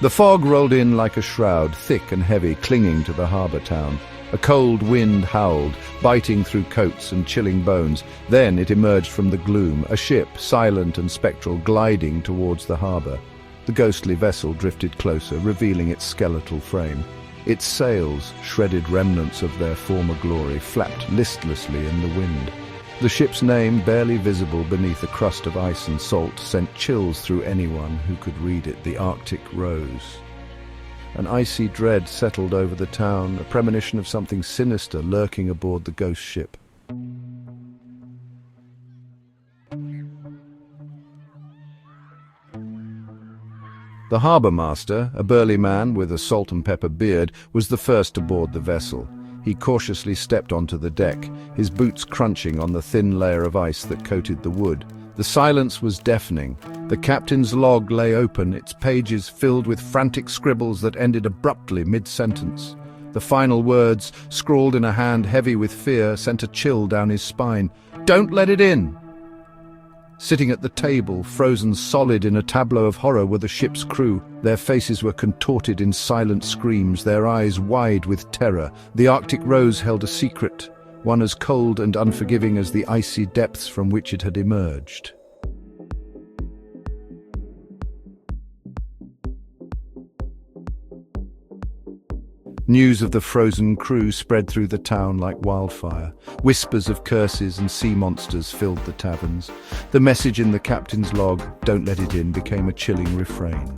The fog rolled in like a shroud, thick and heavy, clinging to the harbour town. A cold wind howled, biting through coats and chilling bones. Then it emerged from the gloom, a ship, silent and spectral, gliding towards the harbour. The ghostly vessel drifted closer, revealing its skeletal frame. Its sails, shredded remnants of their former glory, flapped listlessly in the wind. The ship's name, barely visible beneath a crust of ice and salt, sent chills through anyone who could read it. The Arctic Rose. An icy dread settled over the town, a premonition of something sinister lurking aboard the ghost ship. The harbour master, a burly man with a salt and pepper beard, was the first to board the vessel. He cautiously stepped onto the deck, his boots crunching on the thin layer of ice that coated the wood. The silence was deafening. The captain's log lay open, its pages filled with frantic scribbles that ended abruptly mid-sentence. The final words, scrawled in a hand heavy with fear, sent a chill down his spine. "Don't let it in!" Sitting at the table, frozen solid in a tableau of horror, were the ship's crew. Their faces were contorted in silent screams, their eyes wide with terror. The Arctic Rose held a secret, one as cold and unforgiving as the icy depths from which it had emerged. News of the frozen crew spread through the town like wildfire. Whispers of curses and sea monsters filled the taverns. The message in the captain's log, "Don't let it in," became a chilling refrain.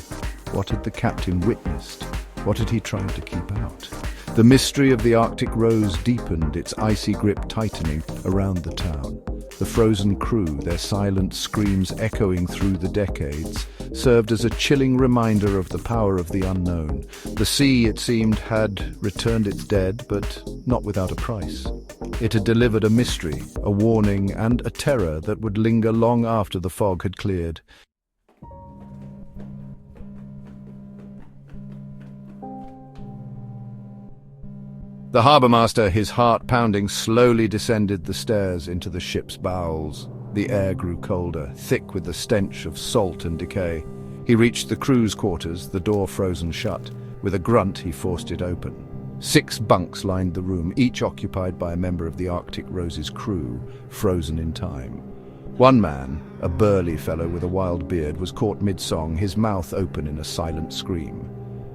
What had the captain witnessed? What had he tried to keep out? The mystery of the Arctic Rose deepened, its icy grip tightening around the town. The frozen crew, their silent screams echoing through the decades, served as a chilling reminder of the power of the unknown. The sea, it seemed, had returned its dead, but not without a price. It had delivered a mystery, a warning, and a terror that would linger long after the fog had cleared. The harbour master, his heart pounding, slowly descended the stairs into the ship's bowels. The air grew colder, thick with the stench of salt and decay. He reached the crew's quarters, the door frozen shut. With a grunt, he forced it open. 6 bunks lined the room, each occupied by a member of the Arctic Rose's crew, frozen in time. One man, a burly fellow with a wild beard, was caught mid-song, his mouth open in a silent scream.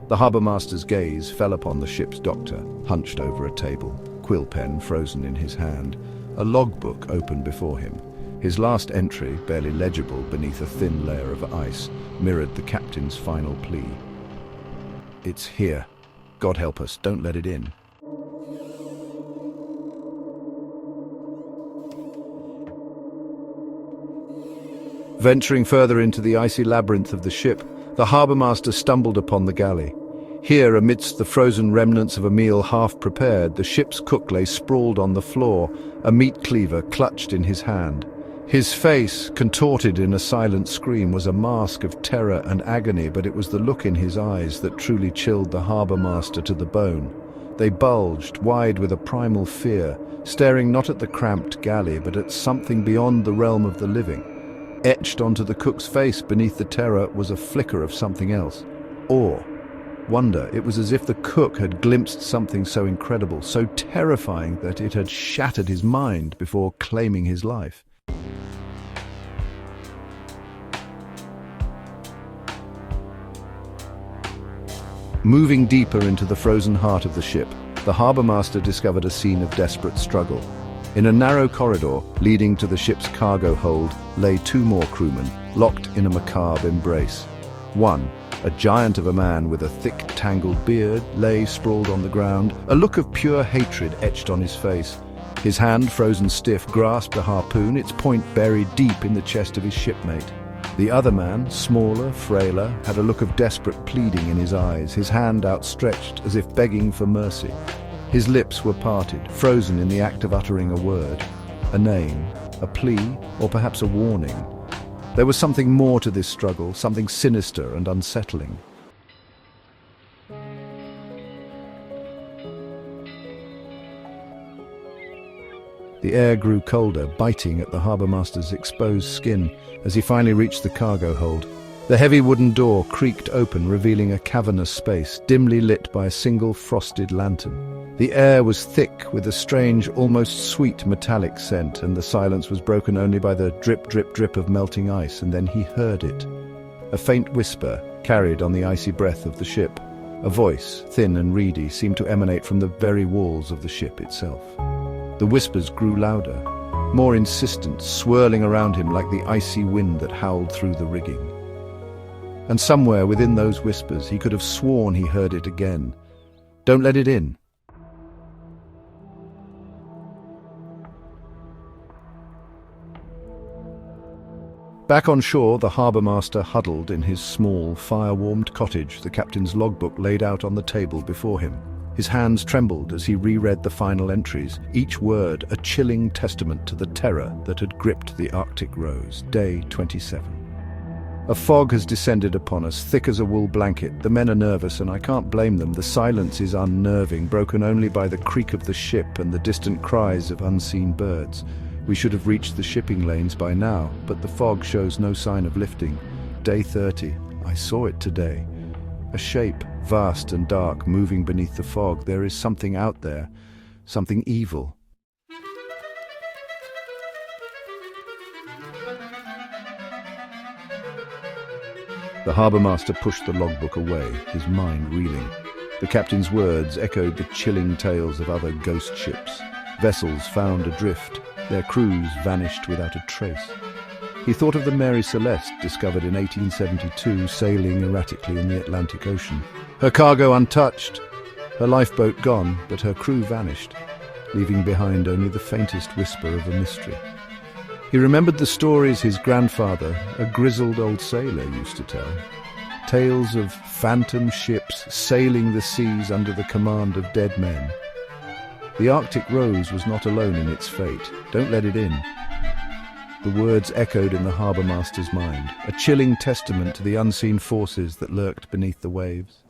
The harbour master's gaze fell upon the ship's doctor, hunched over a table, quill pen frozen in his hand. A logbook open before him. His last entry, barely legible beneath a thin layer of ice, mirrored the captain's final plea. "It's here. God help us, don't let it in." Venturing further into the icy labyrinth of the ship, the harbour master stumbled upon the galley. Here, amidst the frozen remnants of a meal half prepared, the ship's cook lay sprawled on the floor, a meat cleaver clutched in his hand. His face, contorted in a silent scream, was a mask of terror and agony, but it was the look in his eyes that truly chilled the harbour master to the bone. They bulged, wide with a primal fear, staring not at the cramped galley, but at something beyond the realm of the living. Etched onto the cook's face beneath the terror was a flicker of something else. Awe. Wonder. It was as if the cook had glimpsed something so incredible, so terrifying that it had shattered his mind before claiming his life. Moving deeper into the frozen heart of the ship, the harbour master discovered a scene of desperate struggle. In a narrow corridor leading to the ship's cargo hold lay 2 more crewmen, locked in a macabre embrace. One, a giant of a man with a thick, tangled beard, lay sprawled on the ground, a look of pure hatred etched on his face. His hand, frozen stiff, grasped a harpoon, its point buried deep in the chest of his shipmate. The other man, smaller, frailer, had a look of desperate pleading in his eyes, his hand outstretched as if begging for mercy. His lips were parted, frozen in the act of uttering a word, a name, a plea, or perhaps a warning. There was something more to this struggle, something sinister and unsettling. The air grew colder, biting at the harbour master's exposed skin as he finally reached the cargo hold. The heavy wooden door creaked open, revealing a cavernous space, dimly lit by a single frosted lantern. The air was thick with a strange, almost sweet metallic scent, and the silence was broken only by the drip, drip, drip of melting ice, and then he heard it. A faint whisper carried on the icy breath of the ship. A voice, thin and reedy, seemed to emanate from the very walls of the ship itself. The whispers grew louder, more insistent, swirling around him like the icy wind that howled through the rigging. And somewhere within those whispers he could have sworn he heard it again. "Don't let it in." Back on shore, the harbour-master huddled in his small, fire-warmed cottage, the captain's logbook laid out on the table before him. His hands trembled as he reread the final entries, each word a chilling testament to the terror that had gripped the Arctic Rose, day 27. A fog has descended upon us, thick as a wool blanket. The men are nervous, and I can't blame them. The silence is unnerving, broken only by the creak of the ship and the distant cries of unseen birds. We should have reached the shipping lanes by now, but the fog shows no sign of lifting. Day 30. I saw it today. A shape, vast and dark, moving beneath the fog. There is something out there, something evil. The harbour-master pushed the logbook away, his mind reeling. The captain's words echoed the chilling tales of other ghost ships. Vessels found adrift, their crews vanished without a trace. He thought of the Mary Celeste, discovered in 1872, sailing erratically in the Atlantic Ocean. Her cargo untouched, her lifeboat gone, but her crew vanished, leaving behind only the faintest whisper of a mystery. He remembered the stories his grandfather, a grizzled old sailor, used to tell. Tales of phantom ships sailing the seas under the command of dead men. The Arctic Rose was not alone in its fate. Don't let it in. The words echoed in the harbour-master's mind, a chilling testament to the unseen forces that lurked beneath the waves.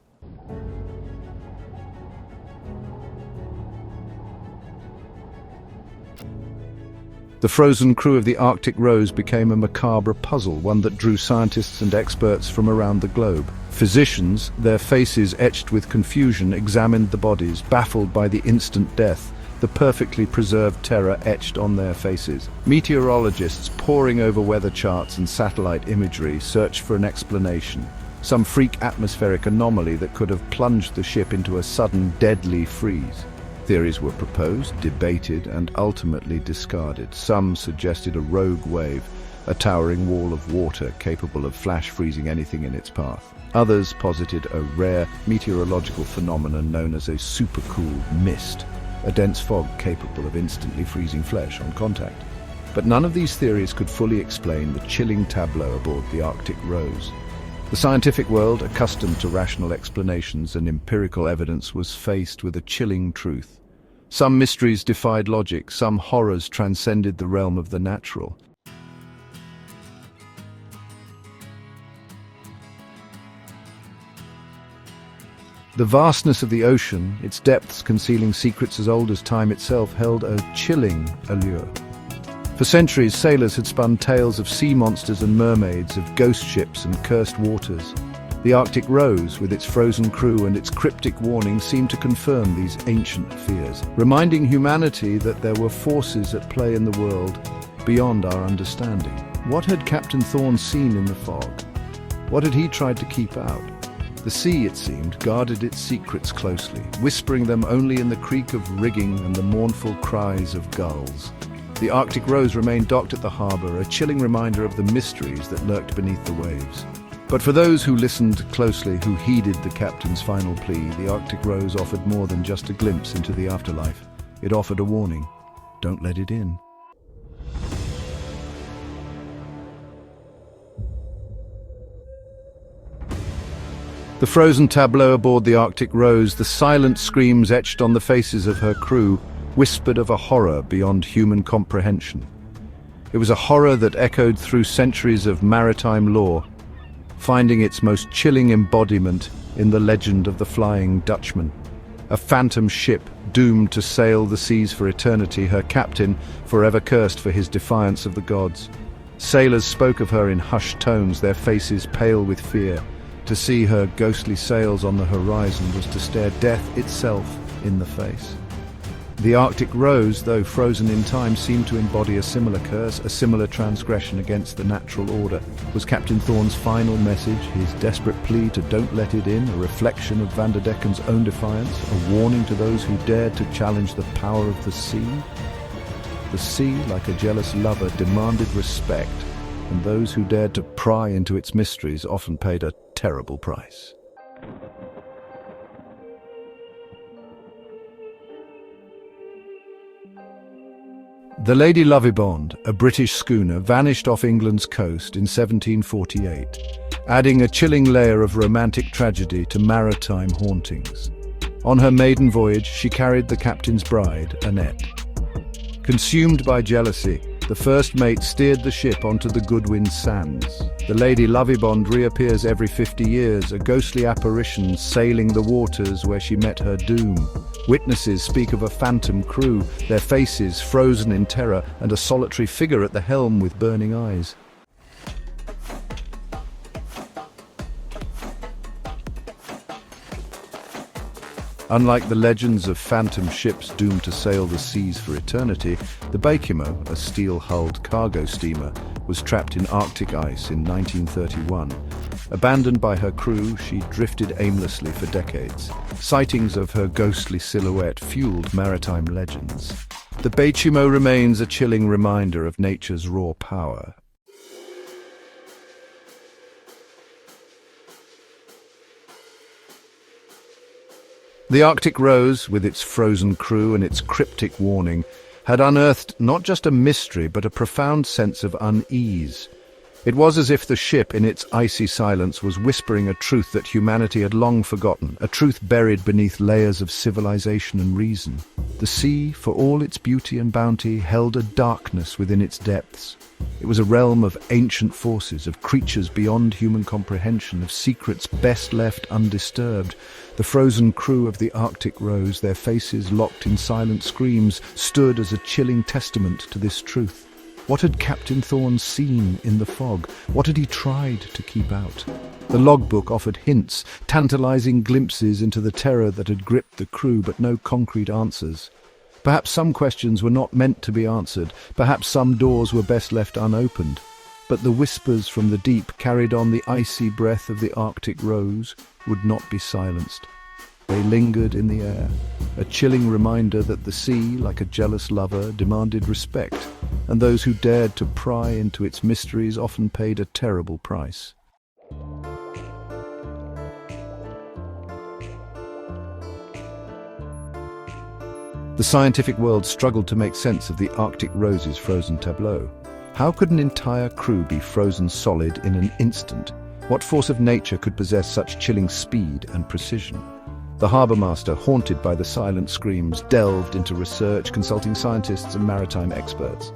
The frozen crew of the Arctic Rose became a macabre puzzle, one that drew scientists and experts from around the globe. Physicians, their faces etched with confusion, examined the bodies, baffled by the instant death, the perfectly preserved terror etched on their faces. Meteorologists, poring over weather charts and satellite imagery, searched for an explanation, some freak atmospheric anomaly that could have plunged the ship into a sudden, deadly freeze. Theories were proposed, debated, and ultimately discarded. Some suggested a rogue wave, a towering wall of water capable of flash freezing anything in its path. Others posited a rare meteorological phenomenon known as a supercooled mist, a dense fog capable of instantly freezing flesh on contact. But none of these theories could fully explain the chilling tableau aboard the Arctic Rose. The scientific world, accustomed to rational explanations and empirical evidence, was faced with a chilling truth. Some mysteries defied logic, some horrors transcended the realm of the natural. The vastness of the ocean, its depths concealing secrets as old as time itself, held a chilling allure. For centuries, sailors had spun tales of sea monsters and mermaids, of ghost ships and cursed waters. The Arctic Rose, with its frozen crew and its cryptic warning, seemed to confirm these ancient fears, reminding humanity that there were forces at play in the world beyond our understanding. What had Captain Thorne seen in the fog? What had he tried to keep out? The sea, it seemed, guarded its secrets closely, whispering them only in the creak of rigging and the mournful cries of gulls. The Arctic Rose remained docked at the harbour, a chilling reminder of the mysteries that lurked beneath the waves. But for those who listened closely, who heeded the captain's final plea, the Arctic Rose offered more than just a glimpse into the afterlife. It offered a warning. Don't let it in. The frozen tableau aboard the Arctic Rose, the silent screams etched on the faces of her crew, whispered of a horror beyond human comprehension. It was a horror that echoed through centuries of maritime lore, finding its most chilling embodiment in the legend of the Flying Dutchman. A phantom ship doomed to sail the seas for eternity, her captain forever cursed for his defiance of the gods. Sailors spoke of her in hushed tones, their faces pale with fear. To see her ghostly sails on the horizon was to stare death itself in the face. The Arctic Rose, though frozen in time, seemed to embody a similar curse, a similar transgression against the natural order. Was Captain Thorne's final message, his desperate plea to don't let it in, a reflection of Vanderdecken's own defiance, a warning to those who dared to challenge the power of the sea? The sea, like a jealous lover, demanded respect, and those who dared to pry into its mysteries often paid a terrible price. The Lady Lovibond, a British schooner, vanished off England's coast in 1748, adding a chilling layer of romantic tragedy to maritime hauntings. On her maiden voyage, she carried the captain's bride, Annette. Consumed by jealousy, the first mate steered the ship onto the Goodwin Sands. The Lady Lovibond reappears every 50 years, a ghostly apparition sailing the waters where she met her doom. Witnesses speak of a phantom crew, their faces frozen in terror, and a solitary figure at the helm with burning eyes. Unlike the legends of phantom ships doomed to sail the seas for eternity, the Baychimo, a steel-hulled cargo steamer, was trapped in Arctic ice in 1931. Abandoned by her crew, she drifted aimlessly for decades. Sightings of her ghostly silhouette fueled maritime legends. The Baychimo remains a chilling reminder of nature's raw power. The Arctic Rose, with its frozen crew and its cryptic warning, had unearthed not just a mystery but a profound sense of unease. It was as if the ship, in its icy silence, was whispering a truth that humanity had long forgotten, a truth buried beneath layers of civilization and reason. The sea, for all its beauty and bounty, held a darkness within its depths. It was a realm of ancient forces, of creatures beyond human comprehension, of secrets best left undisturbed. The frozen crew of the Arctic Rose, their faces locked in silent screams, stood as a chilling testament to this truth. What had Captain Thorne seen in the fog? What had he tried to keep out? The logbook offered hints, tantalizing glimpses into the terror that had gripped the crew, but no concrete answers. Perhaps some questions were not meant to be answered. Perhaps some doors were best left unopened. But the whispers from the deep, carried on the icy breath of the Arctic Rose, would not be silenced. They lingered in the air, a chilling reminder that the sea, like a jealous lover, demanded respect, and those who dared to pry into its mysteries often paid a terrible price. The scientific world struggled to make sense of the Arctic Rose's Frozen Tableau. How could an entire crew be frozen solid in an instant? What force of nature could possess such chilling speed and precision? The harbour master, haunted by the silent screams, delved into research, consulting scientists and maritime experts.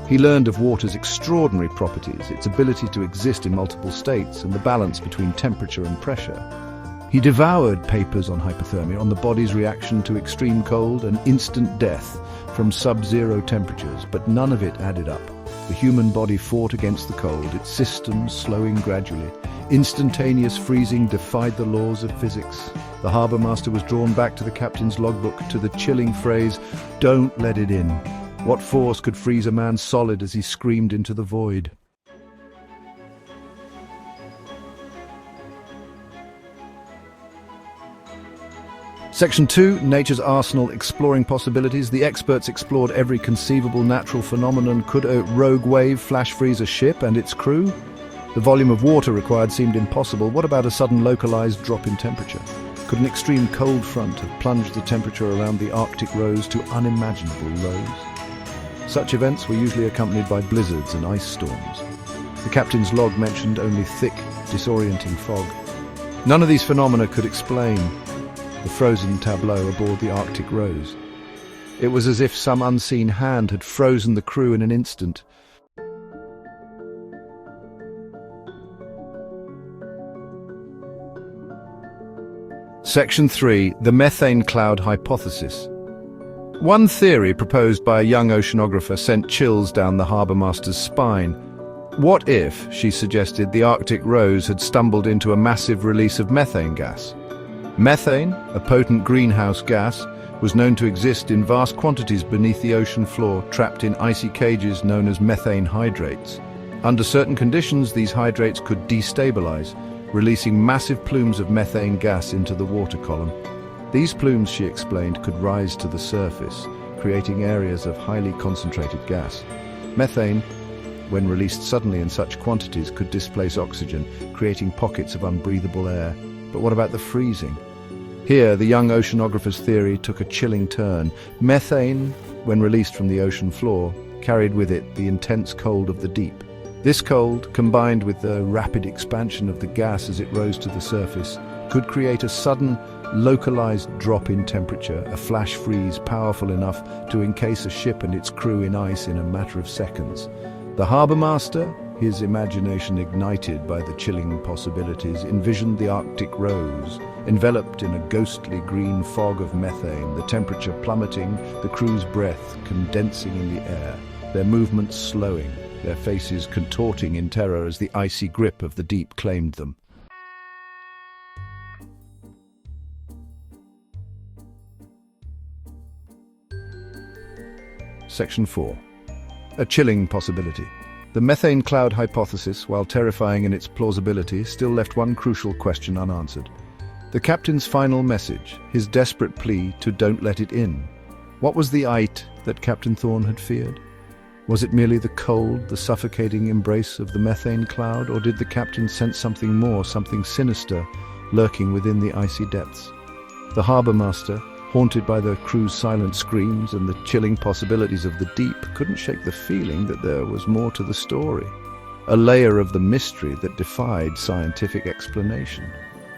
He learned of water's extraordinary properties, its ability to exist in multiple states, and the balance between temperature and pressure. He devoured papers on hypothermia, on the body's reaction to extreme cold and instant death from sub-zero temperatures, but none of it added up. The human body fought against the cold, its systems slowing gradually. Instantaneous freezing defied the laws of physics. The harbour master was drawn back to the captain's logbook, to the chilling phrase, "Don't let it in." What force could freeze a man solid as he screamed into the void? Section 2, Nature's Arsenal, Exploring Possibilities. The experts explored every conceivable natural phenomenon. Could a rogue wave flash freeze a ship and its crew? The volume of water required seemed impossible. What about a sudden localized drop in temperature? Could an extreme cold front have plunged the temperature around the Arctic Rose to unimaginable lows? Such events were usually accompanied by blizzards and ice storms. The captain's log mentioned only thick, disorienting fog. None of these phenomena could explain the frozen tableau aboard the Arctic Rose. It was as if some unseen hand had frozen the crew in an instant. Section 3, the methane cloud hypothesis. One theory proposed by a young oceanographer sent chills down the harbour master's spine. What if, she suggested, the Arctic Rose had stumbled into a massive release of methane gas? Methane, a potent greenhouse gas, was known to exist in vast quantities beneath the ocean floor, trapped in icy cages known as methane hydrates. Under certain conditions, these hydrates could destabilize, releasing massive plumes of methane gas into the water column. These plumes, she explained, could rise to the surface, creating areas of highly concentrated gas. Methane, when released suddenly in such quantities, could displace oxygen, creating pockets of unbreathable air. But what about the freezing? Here, the young oceanographer's theory took a chilling turn. Methane, when released from the ocean floor, carried with it the intense cold of the deep. This cold, combined with the rapid expansion of the gas as it rose to the surface, could create a sudden, localized drop in temperature, a flash freeze powerful enough to encase a ship and its crew in ice in a matter of seconds. The harbour master, his imagination ignited by the chilling possibilities, envisioned the Arctic Rose, enveloped in a ghostly green fog of methane, the temperature plummeting, the crew's breath condensing in the air, their movements slowing, their faces contorting in terror as the icy grip of the deep claimed them. Section 4. A chilling possibility. The methane cloud hypothesis, while terrifying in its plausibility, still left one crucial question unanswered. The captain's final message, his desperate plea to don't let it in. What was the it that Captain Thorne had feared? Was it merely the cold, the suffocating embrace of the methane cloud, or did the captain sense something more, something sinister, lurking within the icy depths? The harbour master, haunted by the crew's silent screams and the chilling possibilities of the deep, couldn't shake the feeling that there was more to the story, a layer of the mystery that defied scientific explanation.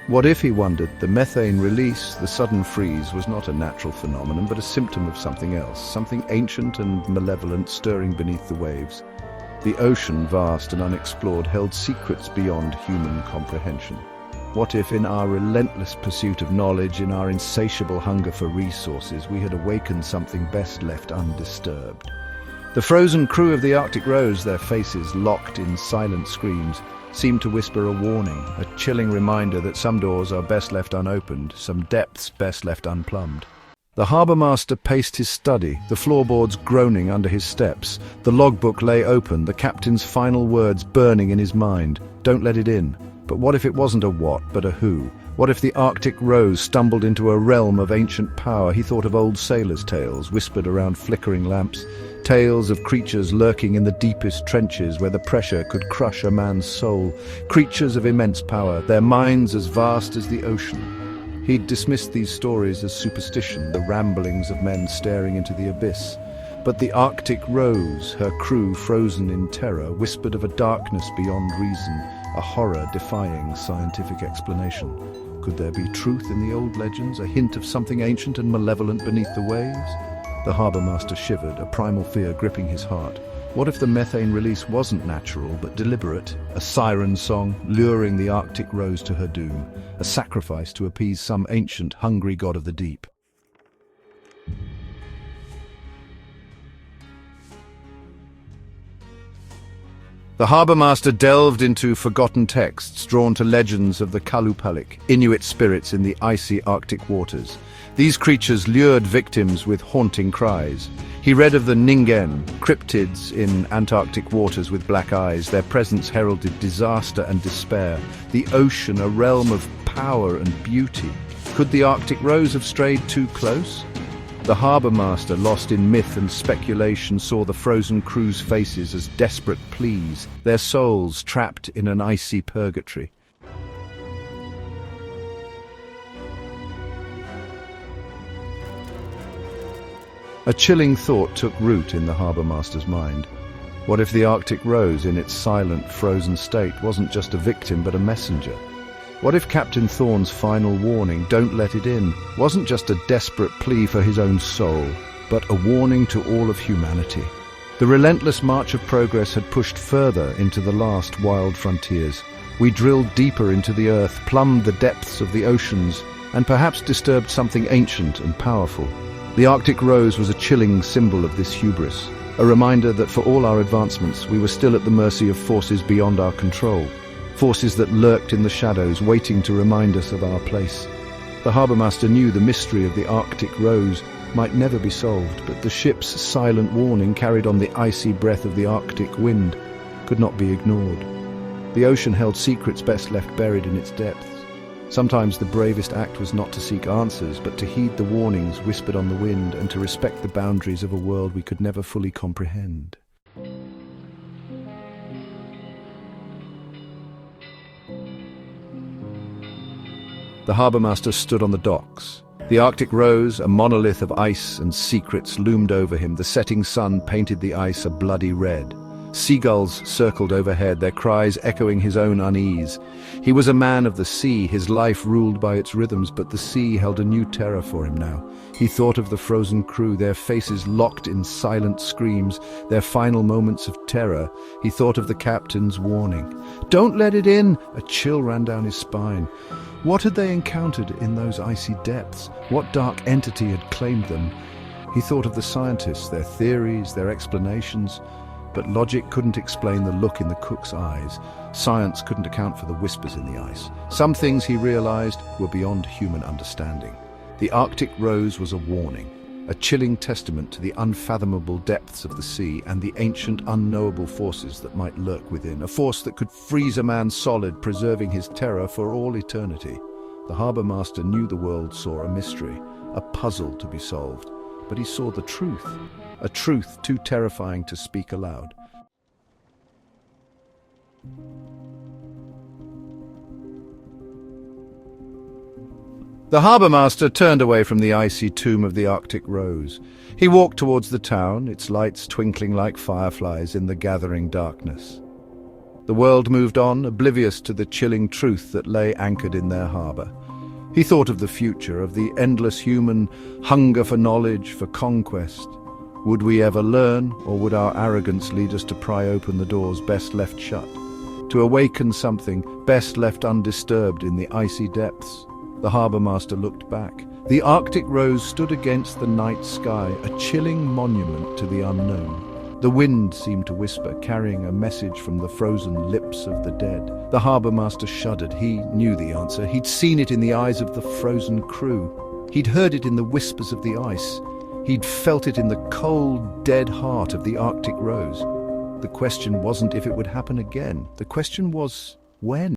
What if, he wondered, the methane release, the sudden freeze, was not a natural phenomenon but a symptom of something else, something ancient and malevolent stirring beneath the waves? The ocean, vast and unexplored, held secrets beyond human comprehension. What if, in our relentless pursuit of knowledge, in our insatiable hunger for resources, we had awakened something best left undisturbed? The frozen crew of the Arctic Rose, their faces locked in silent screams, seemed to whisper a warning, a chilling reminder that some doors are best left unopened, some depths best left unplumbed. The harbour master paced his study, the floorboards groaning under his steps. The logbook lay open, the captain's final words burning in his mind. Don't let it in. But what if it wasn't a what, but a who? What if the Arctic Rose stumbled into a realm of ancient power? He thought of old sailors' tales, whispered around flickering lamps, tales of creatures lurking in the deepest trenches where the pressure could crush a man's soul, creatures of immense power, their minds as vast as the ocean. He'd dismissed these stories as superstition, the ramblings of men staring into the abyss. But the Arctic Rose, her crew frozen in terror, whispered of a darkness beyond reason, a horror defying scientific explanation. Could there be truth in the old legends, a hint of something ancient and malevolent beneath the waves? The harbour master shivered, a primal fear gripping his heart. What if the methane release wasn't natural but deliberate, a siren song luring the Arctic Rose to her doom, a sacrifice to appease some ancient, hungry god of the deep? The harbour master delved into forgotten texts drawn to legends of the Kalupalik, Inuit spirits in the icy Arctic waters. These creatures lured victims with haunting cries. He read of the Ningen, cryptids in Antarctic waters with black eyes. Their presence heralded disaster and despair. The ocean, a realm of power and beauty. Could the Arctic Rose have strayed too close? The harbour master, lost in myth and speculation, saw the frozen crew's faces as desperate pleas, their souls trapped in an icy purgatory. A chilling thought took root in the harbour master's mind. What if the Arctic Rose, in its silent, frozen state, wasn't just a victim but a messenger? What if Captain Thorne's final warning, don't let it in, wasn't just a desperate plea for his own soul, but a warning to all of humanity? The relentless march of progress had pushed further into the last wild frontiers. We drilled deeper into the earth, plumbed the depths of the oceans, and perhaps disturbed something ancient and powerful. The Arctic Rose was a chilling symbol of this hubris. A reminder that for all our advancements, we were still at the mercy of forces beyond our control. Forces that lurked in the shadows, waiting to remind us of our place. The harbourmaster knew the mystery of the Arctic rose might never be solved, but the ship's silent warning, carried on the icy breath of the Arctic wind, could not be ignored. The ocean held secrets best left buried in its depths. Sometimes the bravest act was not to seek answers, but to heed the warnings whispered on the wind and to respect the boundaries of a world we could never fully comprehend. The harbourmaster stood on the docks. The Arctic rose, a monolith of ice and secrets, loomed over him. The setting sun painted the ice a bloody red. Seagulls circled overhead, their cries echoing his own unease. He was a man of the sea, his life ruled by its rhythms, but the sea held a new terror for him now. He thought of the frozen crew, their faces locked in silent screams, their final moments of terror. He thought of the captain's warning. "Don't let it in!" A chill ran down his spine. What had they encountered in those icy depths? What dark entity had claimed them? He thought of the scientists, their theories, their explanations. But logic couldn't explain the look in the cook's eyes. Science couldn't account for the whispers in the ice. Some things, he realized, were beyond human understanding. The Arctic rose was a warning, a chilling testament to the unfathomable depths of the sea and the ancient, unknowable forces that might lurk within, a force that could freeze a man solid, preserving his terror for all eternity. The harbourmaster knew the world saw a mystery, a puzzle to be solved, but he saw the truth, a truth too terrifying to speak aloud. The harbourmaster turned away from the icy tomb of the Arctic rose. He walked towards the town, its lights twinkling like fireflies in the gathering darkness. The world moved on, oblivious to the chilling truth that lay anchored in their harbour. He thought of the future, of the endless human hunger for knowledge, for conquest. Would we ever learn, or would our arrogance lead us to pry open the doors best left shut? To awaken something best left undisturbed in the icy depths? The harbourmaster looked back. The Arctic rose stood against the night sky, a chilling monument to the unknown. The wind seemed to whisper, carrying a message from the frozen lips of the dead. The harbourmaster shuddered. He knew the answer. He'd seen it in the eyes of the frozen crew. He'd heard it in the whispers of the ice. He'd felt it in the cold, dead heart of the Arctic rose. The question wasn't if it would happen again. The question was, when?